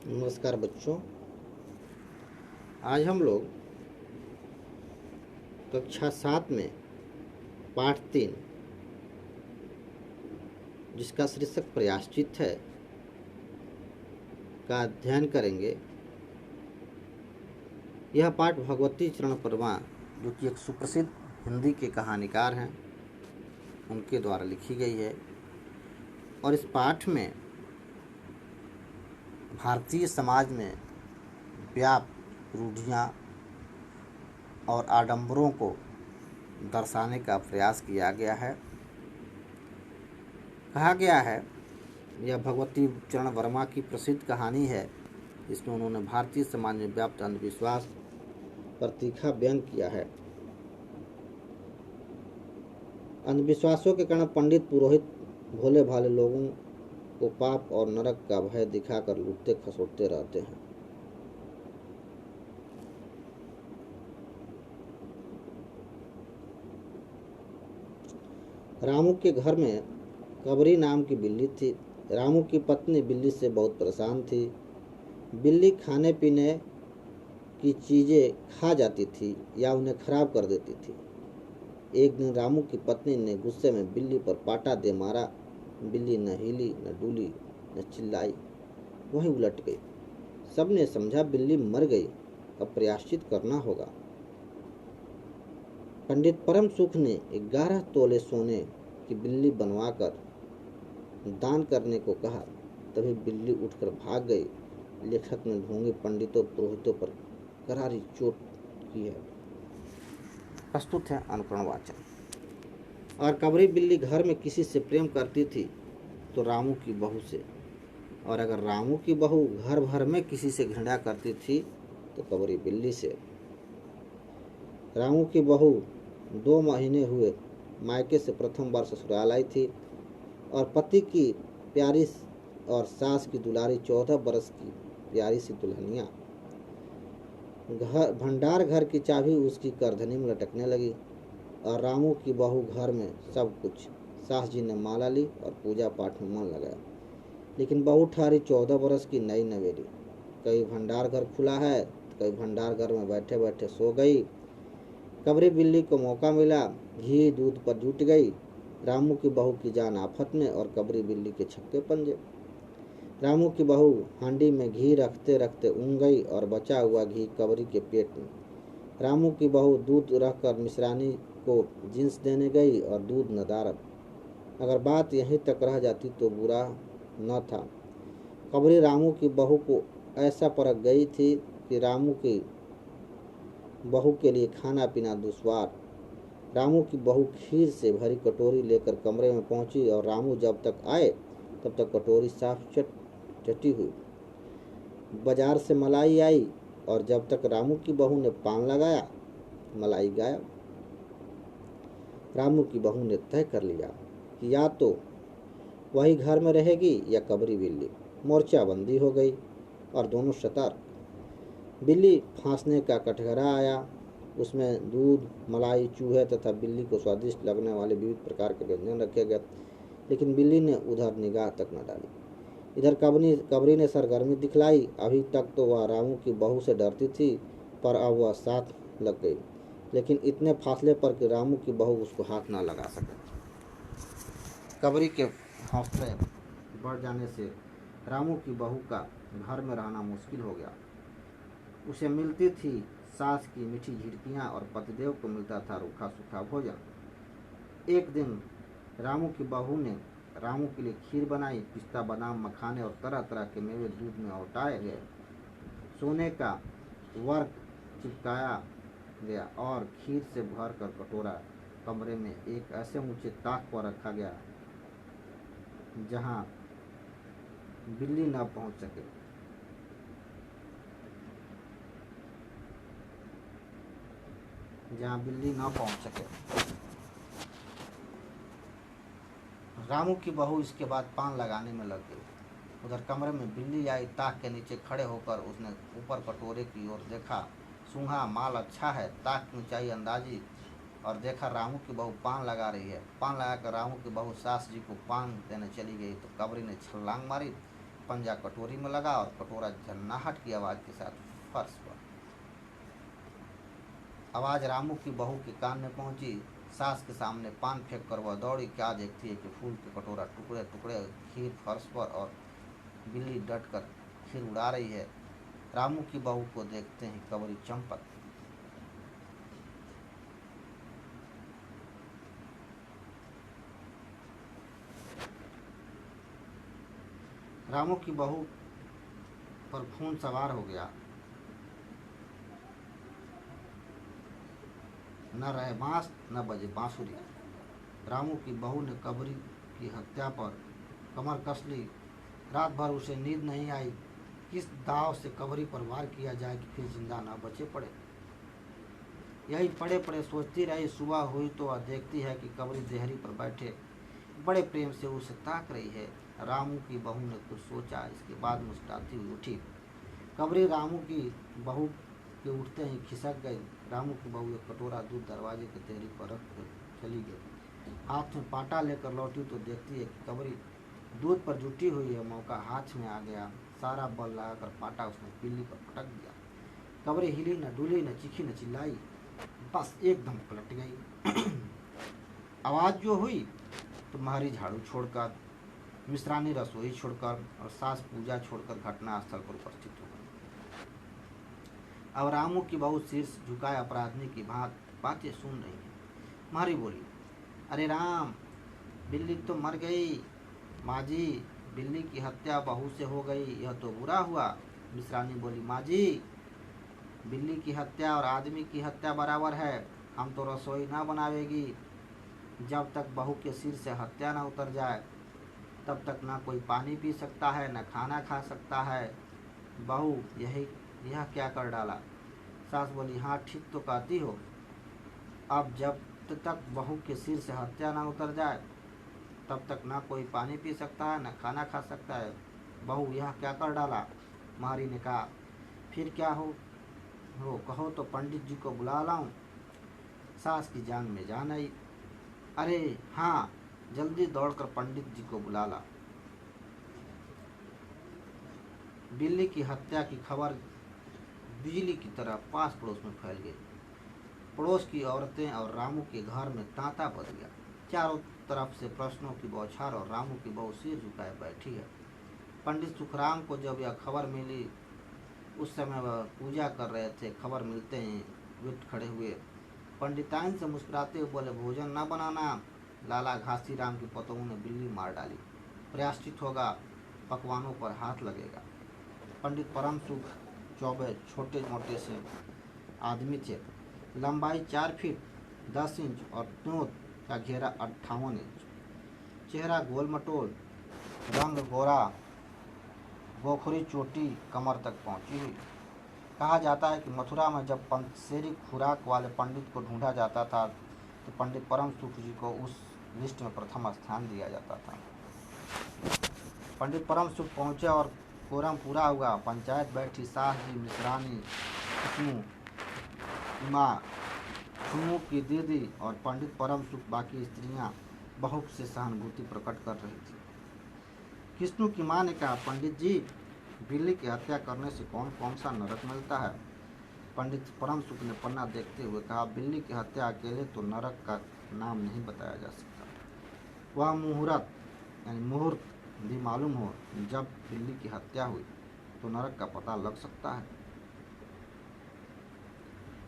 नमस्कार बच्चों। आज हम लोग कक्षा 7 में पाठ 3 जिसका शीर्षक प्रयाश्चित है का अध्ययन करेंगे। यह पाठ भगवती चरण परमा जो कि एक सुप्रसिद्ध हिंदी के कहानीकार हैं उनके द्वारा लिखी गई है और इस पाठ में भारतीय समाज में व्याप्त रूढ़ियाँ और आडंबरों को दर्शाने का प्रयास किया गया है। कहा गया है यह भगवती चरण वर्मा की प्रसिद्ध कहानी है। इसमें उन्होंने भारतीय समाज में व्याप्त अंधविश्वास पर तीखा व्यंग किया है। अंधविश्वासों के कारण पंडित पुरोहित भोले भाले लोगों को पाप और नरक का भय दिखाकर लूटते खसोटते रहते हैं। रामू के घर में कबरी नाम की बिल्ली थी। रामू की पत्नी बिल्ली से बहुत परेशान थी। बिल्ली खाने पीने की चीज़ें खा जाती थी या उन्हें खराब कर देती थी। एक दिन रामू की पत्नी ने गुस्से में बिल्ली पर पाटा दे मारा। बिल्ली न हिली न डुली न चिल्लाई, वहीं उलट गई। सबने समझा बिल्ली मर गई, अब प्रायश्चित करना होगा। पंडित परम सुख ने 11 तोले सोने की बिल्ली बनवाकर दान करने को कहा। तभी बिल्ली उठकर भाग गई। लेखक ने ढोंगी पंडितों पुरोहितों पर करारी चोट की है। प्रस्तुत है अनुकरण वाचन। और कबरी बिल्ली घर में किसी से प्रेम करती थी तो रामू की बहू से, और अगर रामू की बहू घर भर में किसी से घृणा करती थी तो कबरी बिल्ली से। रामू की बहू 2 महीने हुए मायके से प्रथम बार ससुराल आई थी और पति की प्यारी और सास की दुलारी 14 बरस की प्यारी सी दुल्हनिया। भंडार घर की चाबी उसकी करधनी में लटकने लगी और रामू की बहू घर में सब कुछ। सास जी ने माला ली और पूजा पाठ में मन लगाया, लेकिन बहू ठारी 14 बरस की नई नवेली। कहीं भंडार घर खुला है तो कहीं भंडार घर में बैठे बैठे सो गई। कबरी बिल्ली को मौका मिला, घी दूध पर जुट गई। रामू की बहू की जान आफत में और कबरी बिल्ली के छक्के पंजे। रामू की बहू हांडी में घी रखते रखते ऊँग गई और बचा हुआ घी कबरी के पेट में। रामू की बहू दूध रखकर मिश्रानी को जींस देने गई और दूध नदारद। अगर बात यहीं तक रह जाती तो बुरा न था। कबरी रामू की बहू को ऐसा परख गई थी कि रामू की बहू के लिए खाना पीना दुश्वार। रामू की बहू खीर से भरी कटोरी लेकर कमरे में पहुंची और रामू जब तक आए तब तक कटोरी साफ चटी हुई। बाजार से मलाई आई और जब तक रामू की बहू ने पान लगाया मलाई गायब। रामू की बहू ने तय कर लिया कि या तो वही घर में रहेगी या कबरी बिल्ली। मोर्चाबंदी हो गई और दोनों सतर्क। बिल्ली फांसने का कटघरा आया। उसमें दूध मलाई चूहे तथा बिल्ली को स्वादिष्ट लगने वाले विविध प्रकार के व्यंजन रखे गए, लेकिन बिल्ली ने उधर निगाह तक न डाली। इधर कबरी ने सरगर्मी दिखलाई। अभी तक तो वह रामू की बहू से डरती थी, पर अब वह साथ लग गई, लेकिन इतने फासले पर कि रामू की बहू उसको हाथ न लगा सके। कबरी के हौसले बढ़ जाने से रामू की बहू का घर में रहना मुश्किल हो गया। उसे मिलती थी सास की मीठी झिड़कियाँ और पतिदेव को मिलता था रूखा सूखा भोजन। एक दिन रामू की बहू ने रामू के लिए खीर बनाई। पिस्ता बादाम मखाने और तरह तरह के मेवे दूध में औटाए गए। सोने का वर्क चिपकाया गया और खीर से भर कर कटोरा कमरे में एक ऐसे ऊंचे ताक पर रखा गया जहां बिल्ली न पहुंच सके। रामू की बहू इसके बाद पान लगाने में लग गई। उधर कमरे में बिल्ली आई। ताक के नीचे खड़े होकर उसने ऊपर कटोरे की ओर देखा। सूंघा, माल अच्छा है। ताक की ऊंचाई अंदाजी और देखा रामू की बहू पान लगा रही है। पान लगाकर रामू की बहू सास जी को पान देने चली गई तो कबरी ने छलांग मारी पंजा कटोरी में लगा और कटोरा झन्नाहट की आवाज़ के साथ फर्श पर। आवाज़ रामू की बहू के कान में पहुंची। सास के सामने पान फेंक कर वह दौड़ी। क्या देखती है कि फूल के कटोरा टुकड़े टुकड़े, खीर फर्श पर और बिल्ली डट कर खीर उड़ा रही है। रामू की बहू को देखते ही कबरी चंपत। रामू की बहू पर खून सवार हो गया। न रहे बांस न बजे बांसुरी। रामू की बहू ने कबरी की हत्या पर कमर कस ली। रात भर उसे नींद नहीं आई। किस दाव से कबरी पर वार किया जाए कि फिर जिंदा न बचे पड़े। यही पड़े पड़े सोचती रही। सुबह हुई तो वह देखती है कि कबरी देहरी पर बैठे बड़े प्रेम से उसे ताक रही है। रामू की बहू ने कुछ सोचा, इसके बाद मुस्कुराती हुई उठी। कबरी रामू की बहू के उठते ही खिसक गई। रामू की बहू एक कटोरा दूध दरवाजे के देहरी पर रख कर चली गई। हाथ में पाटा लेकर लौटी तो देखती है कि कबरी दूध पर जुटी हुई है। मौका हाथ में आ गया। सारा बल लगाकर पाटा उसने बिल्ली पर पटक दिया। कबरी हिली न डुली न चीखी न चिल्लाई, बस एकदम पलट गई। आवाज़ जो हुई तो महरी झाड़ू छोड़कर, मिश्रानी रसोई छोड़कर और सास पूजा छोड़कर घटनास्थल पर उपस्थित हो गई। अब रामू की बहू शीर्ष झुकाए अपराधी की बातें सुन रही है। महरी बोली, अरे राम, बिल्ली तो मर गई। माँ जी, बिल्ली की हत्या बहू से हो गई, यह तो बुरा हुआ। मिश्रानी बोली, माँ जी, बिल्ली की हत्या और आदमी की हत्या बराबर है। हम तो रसोई ना बनावेगी। जब तक बहू के सिर से हत्या ना उतर जाए तब तक ना कोई पानी पी सकता है न खाना खा सकता है। बहू यह क्या कर डाला। सास बोली, हाँ ठीक तो कहती हो। अब जब तक बहू के सिर से हत्या ना उतर जाए तब तक ना कोई पानी पी सकता है न खाना खा सकता है। बहू यह क्या कर डाला। महरी ने कहा, फिर क्या हो कहो तो पंडित जी को बुला लाऊं। सास की जान में जान आई। अरे हाँ, जल्दी दौड़कर पंडित जी को बुला ला। बिल्ली की हत्या की खबर बिजली की तरह पास पड़ोस में फैल गई। पड़ोस की औरतें और रामू के घर में तांता बज गया। चारों तरफ से प्रश्नों की बौछार और रामू की बहू सिर झुकाए बैठी है। पंडित सुखराम को जब यह खबर मिली उस समय वह पूजा कर रहे थे। खबर मिलते ही उठ खड़े हुए। पंडिताइन से मुस्कुराते हुए बोले, भोजन न बनाना। लाला घासी राम की पतों ने बिल्ली मार डाली। प्रायश्चित होगा, पकवानों पर हाथ लगेगा। पंडित परम सुख चौबे छोटे मोटे से आदमी थे। लंबाई 4 फीट 10 इंच और नोट का घेरा 58 इंच। चेहरा गोल मटोल, रंग गोरा, गोखरी चोटी कमर तक पहुंची हुई। कहा जाता है कि मथुरा में जब पंचशेरी खुराक वाले पंडित को ढूंढा जाता था तो पंडित परम सुख जी को उस लिस्ट में प्रथम स्थान दिया जाता था। पंडित परम सुख पहुँचे और कोरम पूरा हुआ। पंचायत बैठी। सास जी, मिश्रानी, खुशबू, माँ, सुमू की दीदी और पंडित परम सुख बाकी स्त्रियाँ बहू से सहानुभूति प्रकट कर रही थी। किस्नू की माँ ने कहा, पंडित जी, बिल्ली की हत्या करने से कौन कौन सा नरक मिलता है। पंडित परम सुख ने पन्ना देखते हुए कहा, बिल्ली की हत्या अकेले तो नरक का नाम नहीं बताया जा सकता। वह मुहूर्त यानी मुहूर्त भी मालूम हो जब बिल्ली की हत्या हुई तो नरक का पता लग सकता है।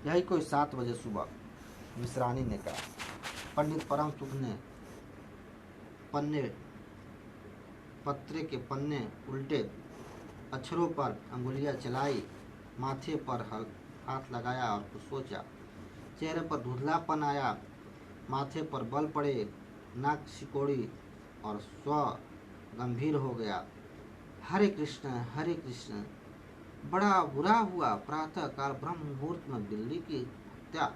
यही कोई 7 बजे सुबह, मिश्रानी ने कहा। पंडित परम सुख ने पत्रे के पन्ने उल्टे, अक्षरों पर अंगुलियां चलाई, माथे पर हाथ लगाया और कुछ सोचा। चेहरे पर धुंधलापन आया, माथे पर बल पड़े, नाक सिकोड़ी और स्व गंभीर हो गया। हरे कृष्ण, हरे कृष्ण। बड़ा बुरा हुआ। प्रातः काल ब्रह्म मुहूर्त में बिल्ली की हत्या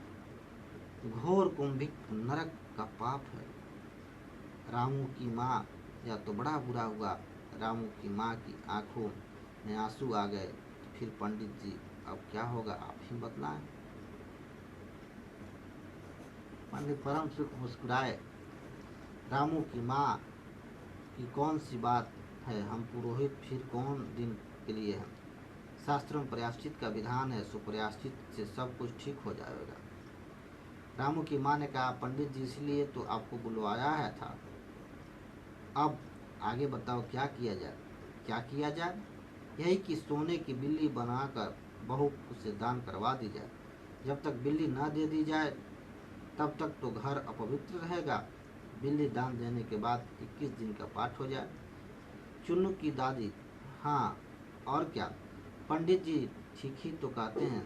घोर कुंभिक नरक का पाप है। रामू की माँ, यह तो बड़ा बुरा हुआ। रामू की माँ की आंखों में आंसू आ गए। फिर पंडित जी, अब क्या होगा आप ही बतलाएं। पंडित परम सुख मुस्कुराए। रामू की माँ की कौन सी बात है, हम पुरोहित फिर कौन दिन के लिए हैं। शास्त्रों में प्रायश्चित का विधान है, सो प्रायश्चित से सब कुछ ठीक हो जाएगा। रामू की माँ ने कहा, पंडित जी इसलिए तो आपको बुलवाया है था। अब आगे बताओ क्या किया जाए। क्या किया जाए? यही कि सोने की बिल्ली बनाकर बहू उसे दान करवा दी जाए। जब तक बिल्ली न दे दी जाए तब तक तो घर अपवित्र रहेगा। बिल्ली दान देने के बाद 21 दिन का पाठ हो जाए। चुन्नू की दादी, हाँ और क्या, पंडित जी ठीक ही तो कहते हैं,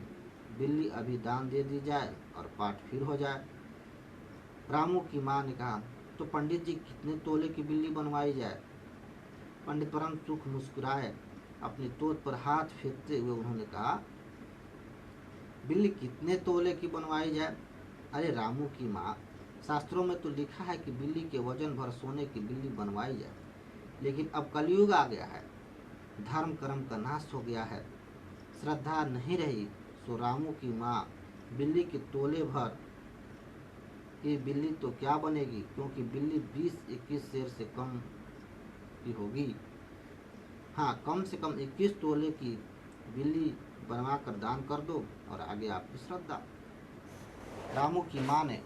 बिल्ली अभी दान दे दी जाए और पाठ फिर हो जाए। रामू की माँ ने कहा, तो पंडित जी कितने तोले की बिल्ली बनवाई जाए। पंडित परम सुख मुस्कुराए। अपनी तोत पर हाथ फेरते हुए उन्होंने कहा, बिल्ली कितने तोले की बनवाई जाए। अरे रामू की माँ, शास्त्रों में तो लिखा है कि बिल्ली के वजन भर सोने की बिल्ली बनवाई जाए, लेकिन अब कलयुग आ गया है, धर्म कर्म का नाश हो गया है, श्रद्धा नहीं रही। सो रामू की माँ, बिल्ली के तोले भर की बिल्ली तो क्या बनेगी, क्योंकि बिल्ली 20-21 शेर से कम की होगी। हाँ, कम से कम 21 तोले की बिल्ली बनवा कर दान कर दो और आगे आपकी श्रद्धा। रामू की माँ ने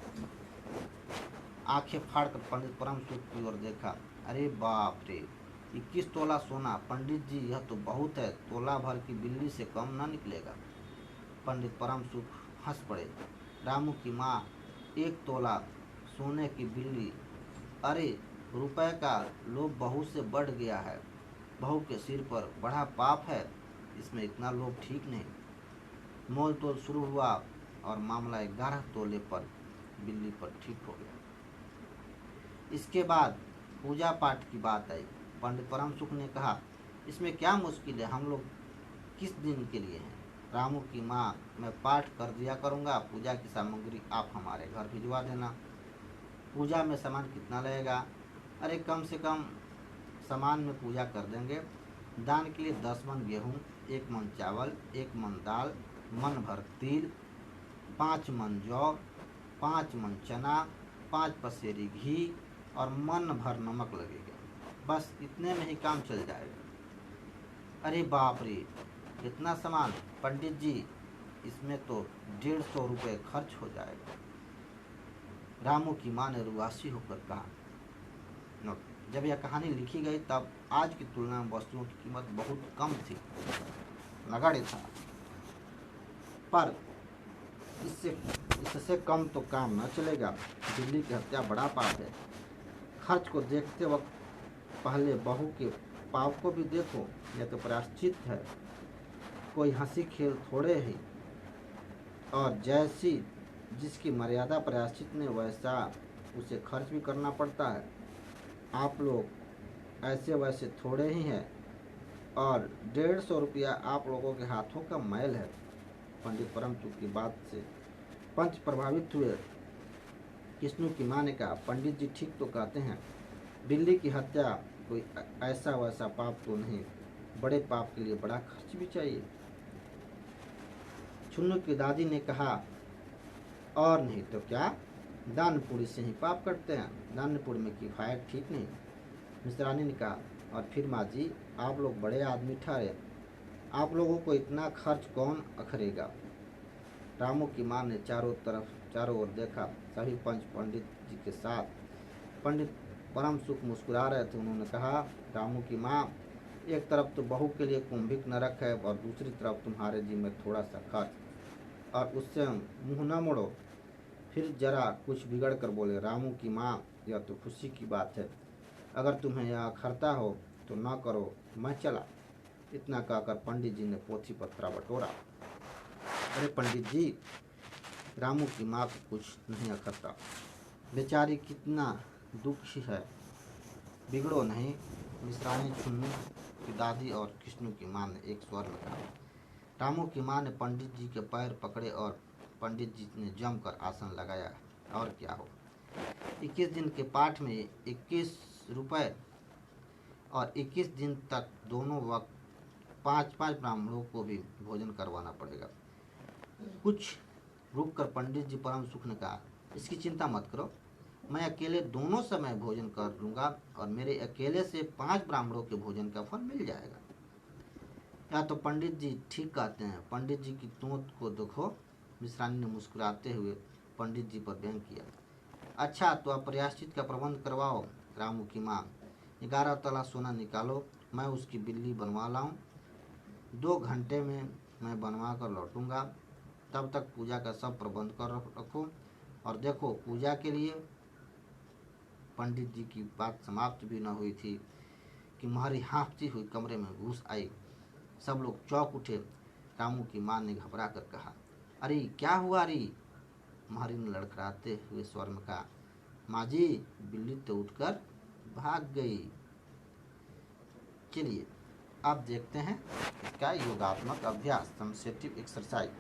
आंखें फाड़कर पंडित परम सुख की ओर देखा। अरे बाप रे, 21 तोला सोना, पंडित जी यह तो बहुत है, तोला भर की बिल्ली से कम न निकलेगा। पंडित परम सुख हंस पड़े। रामू की माँ, 1 तोला सोने की बिल्ली, अरे रुपए का लोभ बहू से बढ़ गया है, बहू के सिर पर बड़ा पाप है, इसमें इतना लोभ ठीक नहीं। मोल तोल शुरू हुआ और मामला 11 तोले पर बिल्ली पर ठीक हो गया। इसके बाद पूजा पाठ की बात आई। पंडित परम सुख ने कहा, इसमें क्या मुश्किल है, हम लोग किस दिन के लिए हैं। रामू की माँ, मैं पाठ कर दिया करूँगा, पूजा की सामग्री आप हमारे घर भिजवा देना। पूजा में सामान कितना लगेगा? अरे कम से कम सामान में पूजा कर देंगे। दान के लिए 10 मन गेहूँ, 1 मन चावल, 1 मन दाल, मन भर तिल, 5 मन जौ, 5 मन चना, 5 पसेरी घी और मन भर नमक लगेगा। बस इतने में ही काम चल जाएगा। अरे बाप रे, इतना सामान? पंडित जी इसमें तो 150 रुपये खर्च हो जाएगा। रामू की माँ ने रुआसी होकर कहा। जब यह कहानी लिखी गई तब आज की तुलना में वस्तुओं की कीमत बहुत कम थी, नगण्य था, पर इससे कम तो काम न चलेगा। बिल्ली की हत्या बड़ा पाप है। खर्च को देखते वक्त पहले बहू के पाप को भी देखो, यह तो प्रायश्चित है, कोई हंसी खेल थोड़े ही। और जैसी जिसकी मर्यादा प्रायश्चित में, वैसा उसे खर्च भी करना पड़ता है। आप लोग ऐसे वैसे थोड़े ही हैं, और 150 रुपया आप लोगों के हाथों का मैल है। पंडित परम सुख की बात से पंच प्रभावित हुए। किस्नू की माँ ने कहा, पंडित जी ठीक तो कहते हैं, बिल्ली की हत्या कोई ऐसा वैसा पाप तो नहीं, बड़े पाप के लिए बड़ा खर्च भी चाहिए। चुन्नू की दादी ने कहा, और नहीं तो क्या, दान पुण्य से ही पाप करते हैं, दान पुण्य में किफायत ठीक नहीं। मिश्रानी ने कहा, और फिर माँ जी आप लोग बड़े आदमी ठहरे, आप लोगों को इतना खर्च कौन अखरेगा। रामू की माँ ने चारों ओर देखा, सभी पंच पंडित जी के साथ। पंडित परम सुख मुस्कुरा रहे थे। उन्होंने कहा, रामू की माँ, एक तरफ तो बहू के लिए कुंभिक नरक है और दूसरी तरफ तुम्हारे जी में थोड़ा सा खर्च, और उससे मुंह न मोड़ो। फिर जरा कुछ बिगड़ कर बोले, रामू की माँ, यह तो खुशी की बात है, अगर तुम्हें यह अखरता हो तो न करो, मैं चला। इतना कहकर पंडित जी ने पोथी पत्रा बटोरा। अरे पंडित जी, रामू की माँ को कुछ नहीं अखरता, बेचारी कितना दुखी है, बिगड़ो नहीं। मिश्रानी, छुन्नू की दादी और कृष्णू की माँ ने एक स्वर में कहा। रामू की माँ ने पंडित जी के पैर पकड़े और पंडित जी ने जमकर आसन लगाया। और क्या हो, 21 दिन के पाठ में 21 रुपए और 21 दिन तक दोनों वक्त 5-5 ब्राह्मणों को भी भोजन करवाना पड़ेगा। कुछ रुक कर पंडित जी परम सुख ने कहा, इसकी चिंता मत करो, मैं अकेले दोनों समय भोजन कर लूँगा और मेरे अकेले से 5 ब्राह्मणों के भोजन का फल मिल जाएगा। या तो पंडित जी ठीक कहते हैं, पंडित जी की तोत को देखो। मिश्रानी ने मुस्कुराते हुए पंडित जी पर व्यंग किया। अच्छा, तो आप प्रायश्चित का प्रबंध करवाओ। रामू की माँ, 11 तोला सोना निकालो, मैं उसकी बिल्ली बनवा लाऊं। 2 घंटे में मैं बनवा कर लौटूंगा, तब तक पूजा का सब प्रबंध कर रखो। और देखो, पूजा के लिए पंडित जी की बात समाप्त भी न हुई थी कि महरी हाँफती हुई कमरे में घुस आई। सब लोग चौंक उठे। रामू की माँ ने घबरा कर कहा, अरे क्या हुआ अरे? महरी ने लड़खड़ाते हुए स्वर में कहा, माँ जी, बिल्ली तो उठकर भाग गई। चलिए अब देखते हैं इसका योगात्मक अभ्यास, समेटिव एक्सरसाइज,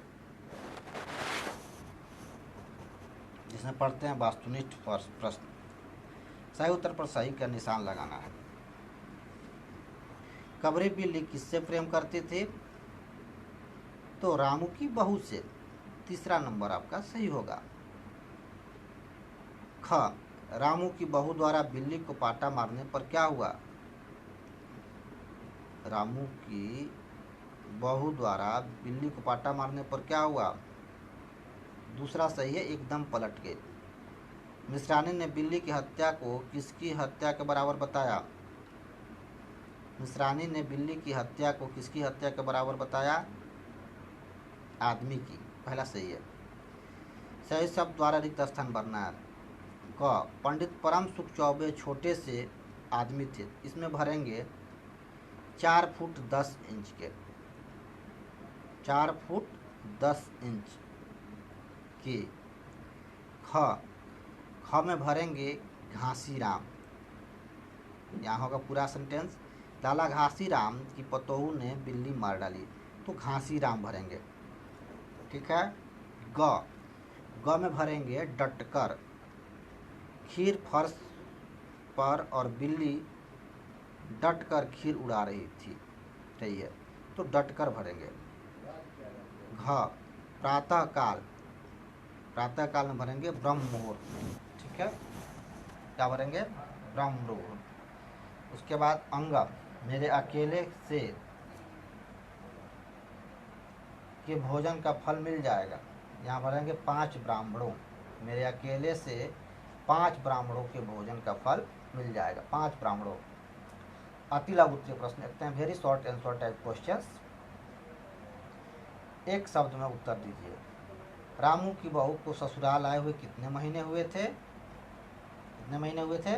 जिसमें पढ़ते हैं वास्तुनिष्ठ प्रश्न। सही उत्तर पर सही का निशान लगाना है। कबरी बिल्ली किससे प्रेम करते थे? तो रामू की बहू से। तीसरा नंबर आपका सही होगा। ख, रामू की बहू द्वारा बिल्ली को पाटा मारने पर क्या हुआ? रामू की बहू द्वारा बिल्ली को पाटा मारने पर क्या हुआ? दूसरा सही है, एकदम पलट गए। मिश्रानी ने बिल्ली की हत्या को किसकी हत्या के बराबर बताया? मिश्रानी ने बिल्ली की हत्या को किसकी हत्या के बराबर बताया? आदमी की। पहला सही है। सही शब्द द्वारा रिक्त स्थान भरना है। क, पंडित परम सुख चौबे छोटे से आदमी थे, इसमें भरेंगे 4 फुट 10 इंच के। 4 फुट 10 इंच के। ख में भरेंगे घासीराम। यहाँ होगा पूरा सेंटेंस। लाला घासीराम की पतोहू ने बिल्ली मार डाली, तो घासीराम भरेंगे। ठीक है। ग में भरेंगे डटकर। खीर फर्श पर और बिल्ली डटकर खीर उड़ा रही थी, सही है, तो डटकर भरेंगे। घ, प्रातःकाल। प्रातःकाल में भरेंगे ब्रह्म मुहूर्त। ठीक है, क्या भरेंगे? ब्रह्म मुहूर्त। उसके बाद अंग, मेरे अकेले से के भोजन का फल मिल जाएगा, यहाँ भरेंगे 5 ब्राह्मणों। मेरे अकेले से 5 ब्राह्मणों के भोजन का फल मिल जाएगा। 5 ब्राह्मणों। अति लघु उत्तरीय प्रश्न देखते हैं, very short answer type questions. एक शब्द में उत्तर दीजिए। रामू की बहू को ससुराल आए हुए कितने महीने हुए थे? कितने महीने हुए थे?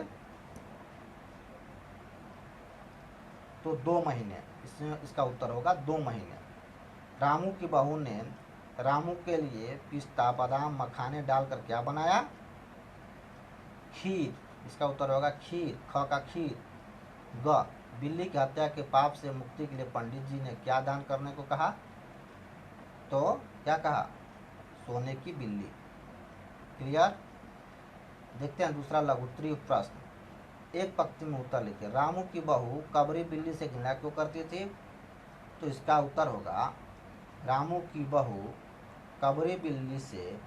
तो 2 महीने। इसमें इसका उत्तर होगा 2 महीने। रामू की बहू ने रामू के लिए पिस्ता, बादाम, मखाने डालकर क्या बनाया? खीर। इसका उत्तर होगा खीर। ख का खीर। ग, बिल्ली की हत्या के पाप से मुक्ति के लिए पंडित जी ने क्या दान करने को कहा? तो क्या कहा? सोने की बिल्ली। क्लियर। देखते हैं दूसरा लघु उत्तरीय प्रश्न। एक पंक्ति में उत्तर लिखिए। रामू की बहू कबरी बिल्ली से घृणा क्यों करती थी? तो इसका उत्तर होगा, रामू की बहू कबरी बिल्ली से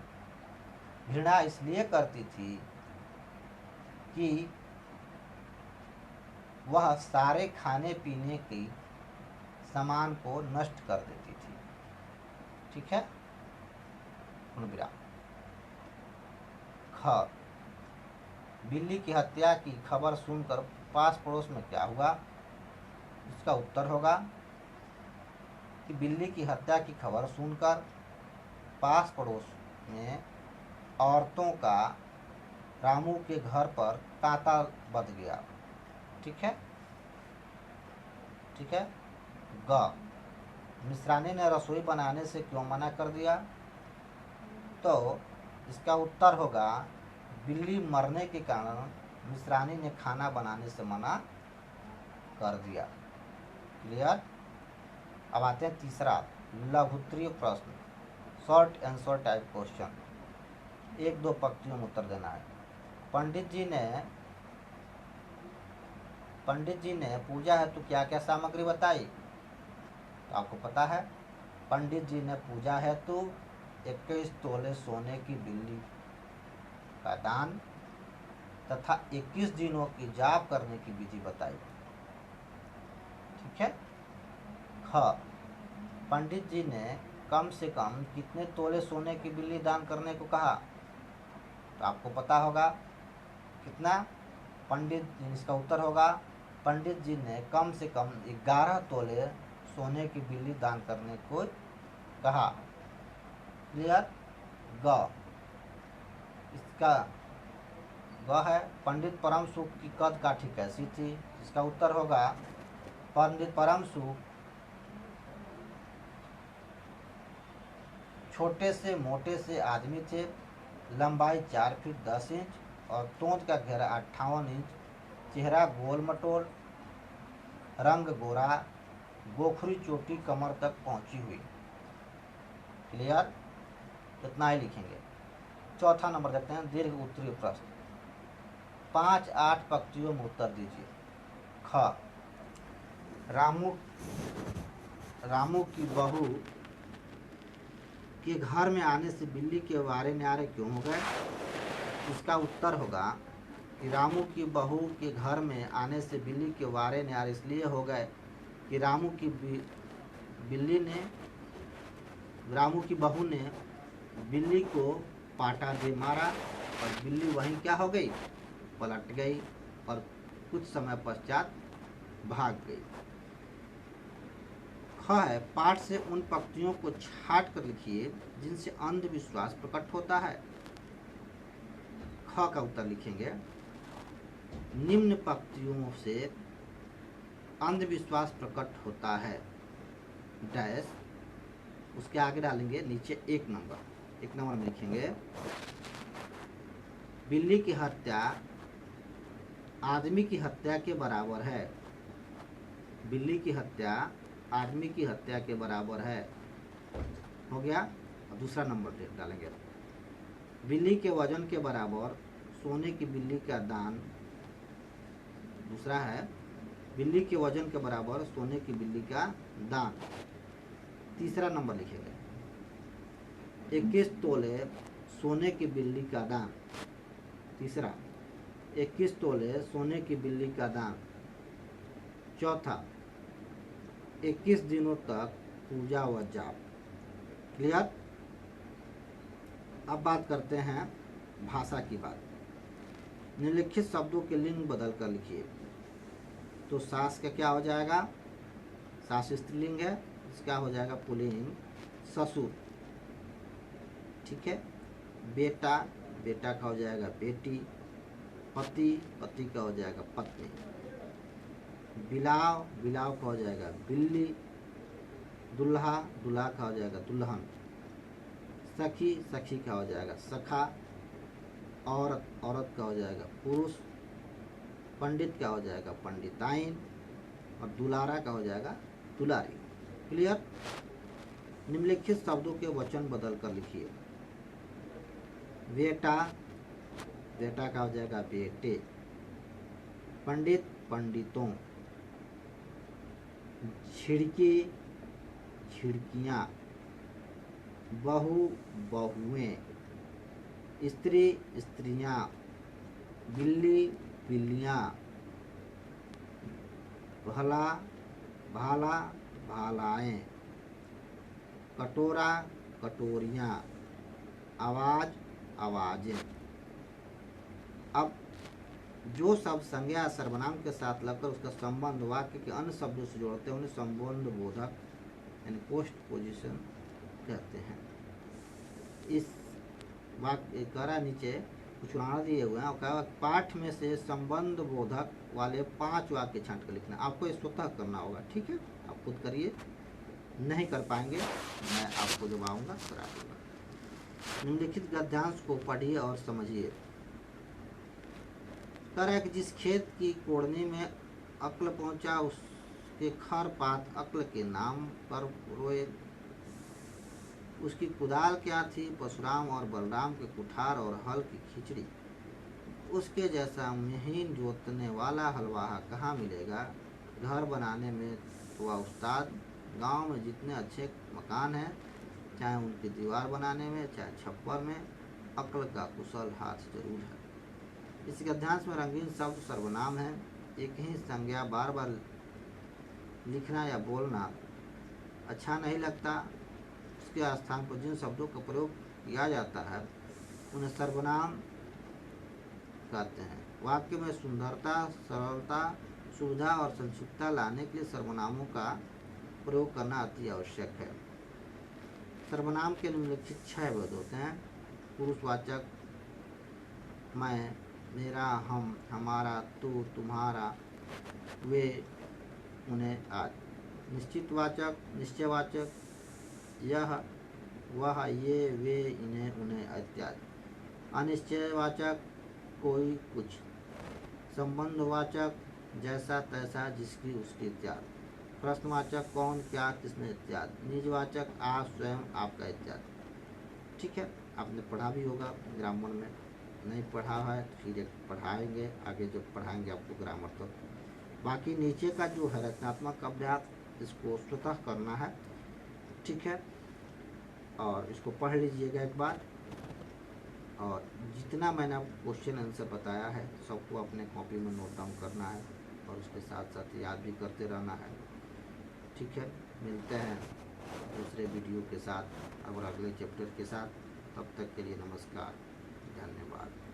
घृणा इसलिए करती थी कि वह सारे खाने पीने की सामान को नष्ट कर देती थी। ठीक है। ख, बिल्ली की हत्या की खबर सुनकर पास पड़ोस में क्या हुआ? इसका उत्तर होगा कि बिल्ली की हत्या की खबर सुनकर पास पड़ोस में औरतों का रामू के घर पर तांता बंध गया। ठीक है। ठीक है। ग, मिश्रानी ने रसोई बनाने से क्यों मना कर दिया? तो इसका उत्तर होगा, बिल्ली मरने के कारण मिश्रानी ने खाना बनाने से मना कर दिया। क्लियर। अब आते हैं तीसरा लघु उत्तरीय प्रश्न, शॉर्ट आंसर टाइप क्वेश्चन। 1-2 पंक्तियों में उत्तर देना है। पंडित जी ने पूजा हेतु क्या क्या सामग्री बताई? तो आपको पता है, पंडित जी ने पूजा हेतु 21 तोले सोने की बिल्ली का दान तथा 21 दिनों की जाप करने की विधि बताई। ठीक है। ख, पंडित जी ने कम से कम कितने तोले सोने की बिल्ली दान करने को कहा? तो आपको पता होगा कितना। इसका उत्तर होगा पंडित जी ने कम से कम 11 तोले सोने की बिल्ली दान करने को कहा। क्लियर। ग, इसका ग है पंडित परम सुख की कद काठी कैसी थी? इसका उत्तर होगा पंडित परम सुख छोटे से मोटे से आदमी थे, लंबाई 4 फीट 10 इंच और तोंद का घेरा 58 इंच, चेहरा गोल मटोल, रंग गोरा, गोखरी चोटी कमर तक पहुंची हुई। क्लियर। इतना ही लिखेंगे। चौथा नंबर देखते हैं, दीर्घ उत्तरीय प्रश्न। 5-8 पंक्तियों में उत्तर दीजिए। ख, रामू की बहू के घर में आने से बिल्ली के वारे न्यारे क्यों हो गए? इसका उत्तर होगा कि रामू की बहू के घर में आने से बिल्ली के वारे न्यारे इसलिए हो गए कि रामू की बहू ने बिल्ली को पाटा दे मारा और बिल्ली वहीं क्या हो गई? पलट गई और कुछ समय पश्चात भाग गई। ख है, पाठ से उन पंक्तियों को छाट कर लिखिए जिनसे अंधविश्वास प्रकट होता है। ख का उत्तर लिखेंगे, निम्न पंक्तियों से अंधविश्वास प्रकट होता है डैश, उसके आगे डालेंगे नीचे 1 नंबर में लिखेंगे, बिल्ली की हत्या आदमी की हत्या के बराबर है। बिल्ली की हत्या आदमी की हत्या के बराबर है। हो गया। और दूसरा नंबर डालेंगे, बिल्ली के वजन के बराबर सोने की बिल्ली का दान। दूसरा है, बिल्ली के वजन के बराबर सोने की बिल्ली का दान। तीसरा नंबर लिखेंगे, 21 तोले सोने की बिल्ली का दान। तीसरा, 21 तोले सोने की बिल्ली का दान। चौथा, 21 दिनों तक पूजा व जाप। क्लियर। अब बात करते हैं भाषा की बात। निम्नलिखित शब्दों के लिंग बदल कर लिखिए। तो सास का क्या हो जाएगा? सास स्त्रीलिंग है, इसका हो जाएगा पुल्लिंग ससुर। ठीक है। बेटा का हो जाएगा बेटी। पति का हो जाएगा पत्नी। बिलाव का हो जाएगा बिल्ली। दुल्हा का हो जाएगा दुल्हन। सखी का हो जाएगा सखा। औरत का हो जाएगा पुरुष। पंडित का हो जाएगा पंडिताइन और दुलारा का हो जाएगा दुलारी। क्लियर। निम्नलिखित शब्दों के वचन बदल कर लिखिए। बेटा का हो जाएगा बेटे। पंडित पंडितों। खिड़कियाँ। बहुएं। स्त्रियाँ। बिल्लियाँ। भालाएं। कटोरा कटोरियाँ। आवाजें। अब जो शब्द संज्ञा या सर्वनाम के साथ लगकर उसका संबंध वाक्य के अन्य शब्दों से जोड़ते हैं उन्हें संबंध बोधक यानी पोस्ट पोजिशन कहते हैं। इस वाक्य करा नीचे कुछ उदाहरण दिए हुए हैं और कहा पाठ में से संबंध बोधक वाले 5 वाक्य छांट कर लिखना। आपको ये स्वतः करना होगा। ठीक है, आप खुद करिए। नहीं कर पाएंगे मैं आपको जब आऊँगा करा दूँगा। निम्नलिखित गद्यांश को पढ़िए और समझिए। कह रहा है कि जिस खेत की कोड़ने में अक्ल पहुंचा उसके खर पात अक्ल के नाम पर रोए। उसकी कुदाल क्या थी? परशुराम और बलराम के कुठार और हल की खिचड़ी। उसके जैसा महीन जोतने वाला हलवाहा कहाँ मिलेगा? घर बनाने में हुआ उस्ताद। गांव में जितने अच्छे मकान हैं, चाहे उनकी दीवार बनाने में चाहे छप्पर में, अक्ल का कुशल हाथ जरूर है। इस गद्यांश में रंगीन शब्द सर्वनाम है। एक ही संज्ञा बार बार लिखना या बोलना अच्छा नहीं लगता। उसके स्थान पर जिन शब्दों का प्रयोग किया जाता है उन्हें सर्वनाम कहते हैं। वाक्य में सुंदरता, सरलता, सुविधा और संक्षिप्तता लाने के लिए सर्वनामों का प्रयोग करना अति आवश्यक है। सर्वनाम के निम्नलिखित 6 भेद होते हैं। पुरुषवाचक मैं, मेरा, हम, हमारा, तू, तुम्हारा, वे, उन्हें, आज। निश्चितवाचक, निश्चयवाचक, यह, वह, ये, वे, इन्हें, उन्हें इत्यादि। अनिश्चयवाचक कोई, कुछ। संबंधवाचक जैसा तैसा, जिसकी उसकी इत्यादि। प्रश्नवाचक कौन, क्या, किसने इत्यादि। निजवाचक आप, स्वयं, आपका इत्यादि। ठीक है, आपने पढ़ा भी होगा ग्रामर में। नहीं पढ़ा है तो फिर एक पढ़ाएंगे आगे, जब पढ़ाएंगे आपको ग्रामर तो। बाकी नीचे का जो है रचनात्मक अभ्यास, इसको स्वतः करना है। ठीक है, और इसको पढ़ लीजिएगा एक बार। और जितना मैंने आपको क्वेश्चन आंसर बताया है सबको अपने कॉपी में नोट डाउन करना है और उसके साथ साथ याद भी करते रहना है। ठीक है, मिलते हैं दूसरे वीडियो के साथ और अगले चैप्टर के साथ। तब तक के लिए नमस्कार, धन्यवाद।